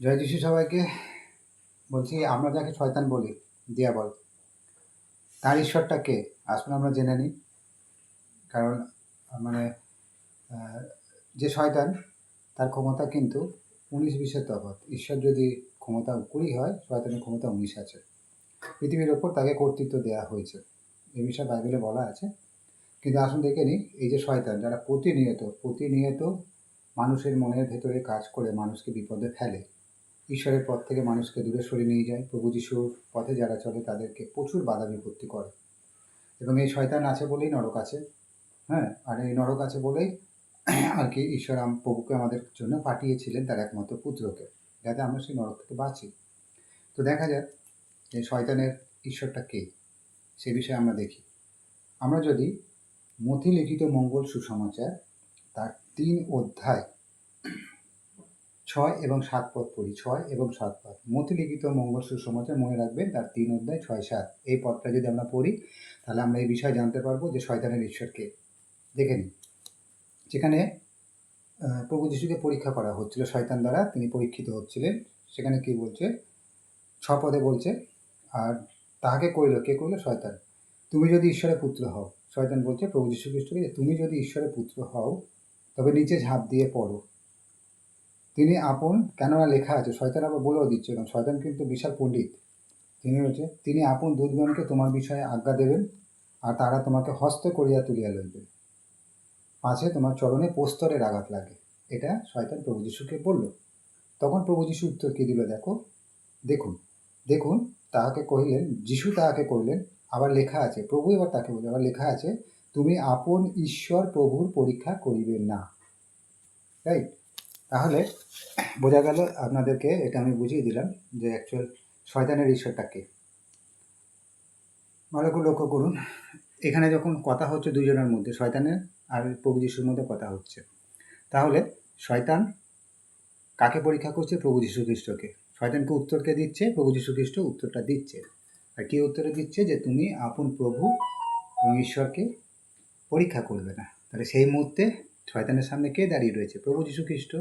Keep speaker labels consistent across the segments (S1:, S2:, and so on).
S1: জয় যিশু সবাইকে। বলছি, আমরা যাকে শয়তান বলি, দিয়াবল, তার ঈশ্বরটা কে? আসুন আমরা জেনে নিই। কারণ মানে যে শয়তান, তার ক্ষমতা কিন্তু 19-20-এর তফাৎ। ঈশ্বর যদি ক্ষমতা 20 হয়, শয়তানের ক্ষমতা 19 আছে। পৃথিবীর ওপর তাকে কর্তৃত্ব দেওয়া হয়েছে, এই বিষয়ে বাইবেলে বলা আছে। কিন্তু আসুন দেখে নিই, এই যে শয়তান, যারা প্রতিনিয়ত মানুষের মনের ভেতরে কাজ করে মানুষকে বিপদে ফেলে, ঈশ্বরের পথ থেকে মানুষকে দূরে সরিয়ে নিয়ে যায়, প্রভু যিশুর পথে যারা চলে তাদেরকে প্রচুর বাধা বিপত্তি করে। এবং এই শয়তান আছে বলেই নরক আছে। হ্যাঁ, আর এই নরক আছে বলেই আর কি ঈশ্বর প্রভুকে আমাদের জন্য পাঠিয়েছিলেন তার একমাত্র পুত্রকে, যাতে আমরা সেই নরক থেকে বাঁচি। তো দেখা যাক এই শয়তানের ঈশ্বরটা কে, সে বিষয়ে আমরা দেখি। আমরা যদি মথি লিখিত মঙ্গল সুসমাচার তার 3 অধ্যায় 6 এবং 7 পদ পড়ি। 6 এবং 7 পদ, মথি লিখিত মঙ্গল সুসমাচার, মনে রাখবেন তার 3 অধ্যায় 6-7 এই পদটা যদি আমরা পড়ি, তাহলে আমরা এই বিষয়ে জানতে পারবো যে শয়তানের ঈশ্বরকে। দেখে নিন, যেখানে প্রভু যিশুকে পরীক্ষা করা হচ্ছিল শয়তান দ্বারা, তিনি পরীক্ষিত হচ্ছিলেন। সেখানে কি বলছে? 6 পদে বলছে, আর তাহাকে কইল, কে কইল? শয়তান, তুমি যদি ঈশ্বরের পুত্র হও। শয়তান বলছে প্রভু যীশু খ্রিস্টকে, তুমি যদি ঈশ্বরের পুত্র হও তবে নিচে ঝাঁপ দিয়ে পড়ো। তিনি আপন, কেননা লেখা আছে, শয়তান আবার বলেও দিচ্ছে, কারণ শয়তান কিন্তু বিশাল পণ্ডিত। তিনি আপন দূতগণকে তোমার বিষয়ে আজ্ঞা দেবেন, আর তারা তোমাকে হস্ত করিয়া তুলিয়া লইবে, পাছে তোমার চরণে প্রস্তরের আঘাত লাগে। এটা শয়তান প্রভু যিশুকে বলল। তখন প্রভু যিশু উত্তর কি দিল দেখো, দেখুন দেখুন তাহাকে কহিলেন, যিশু তাহাকে কহিলেন, আবার লেখা আছে, প্রভু এবার তাকে বলল, আবার লেখা আছে, তুমি আপন ঈশ্বর প্রভুর পরীক্ষা করিবে না। রাইট? তাহলে বোঝা গেল আপনাদেরকে, এটা আমি বুঝিয়ে দিলাম যে অ্যাকচুয়াল শয়তানের ঈশ্বরটা কে। ভালো করে লক্ষ্য করুন, এখানে যখন কথা হচ্ছে দুজনের মধ্যে, শয়তানের আর প্রভু যিশুর মধ্যে কথা হচ্ছে, তাহলে শয়তান কাকে পরীক্ষা করছে? প্রভু যীশু খ্রিস্টকে। শয়তানকে উত্তরকে দিচ্ছে, প্রভু যীশু খ্রিস্ট উত্তরটা দিচ্ছে। আর কি উত্তরে দিচ্ছে? যে তুমি আপন প্রভু এবং ঈশ্বরকে পরীক্ষা করবে না। তাহলে সেই মুহূর্তে শয়তানের সামনে কে দাঁড়িয়ে রয়েছে? প্রভু যীশু খ্রিস্ট।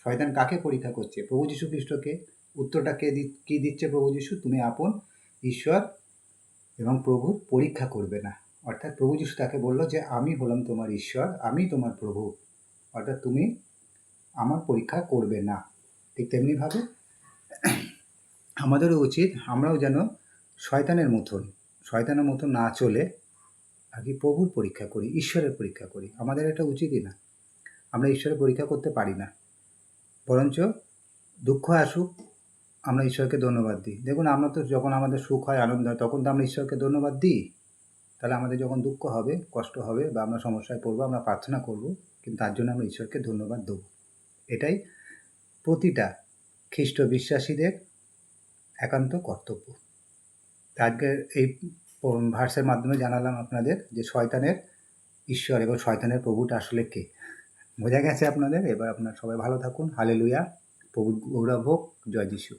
S1: শয়তান কাকে পরীক্ষা করছে? প্রভু যীশু খ্রিস্টকে। উত্তরটা কি দিচ্ছে প্রভু যীশু? তুমি আপন ঈশ্বর এবং প্রভুর পরীক্ষা করবে না। অর্থাৎ প্রভু যীশু তাকে বলল যে আমি হলাম তোমার ঈশ্বর, আমি তোমার প্রভু, অর্থাৎ তুমি আমার পরীক্ষা করবে না। ঠিক তেমনিভাবে আমাদেরও উচিত আমরাও যেন শয়তানের মতন না চলে আর কি প্রভুর পরীক্ষা করি, ঈশ্বরের পরীক্ষা করি। আমাদের এটা উচিতই না। আমরা ঈশ্বরের পরীক্ষা করতে পারি না, বরঞ্চ দুঃখ আসুক আমরা ঈশ্বরকে ধন্যবাদ দিই। দেখুন, আমরা তো যখন আমাদের সুখ হয়, আনন্দ হয়, তখন তো আমরা ঈশ্বরকে ধন্যবাদ দিই। তাহলে আমাদের যখন দুঃখ হবে, কষ্ট হবে, বা আমরা সমস্যায় পড়বো, আমরা প্রার্থনা করব, কিন্তু তার জন্য আমরা ঈশ্বরকে ধন্যবাদ দেবো। এটাই প্রতিটা খ্রিস্ট বিশ্বাসীদের একান্ত কর্তব্য। আজকে এই ভার্সের মাধ্যমে জানালাম আপনাদের যে শয়তানের ঈশ্বর এবং শয়তানের প্রভুটা আসলে কে। বোঝা গেছে আপনাদের? এবার আপনারা সবাই ভালো থাকুন। হালেলুয়া। প্রভুর গৌরব হোক। জয় যিশু।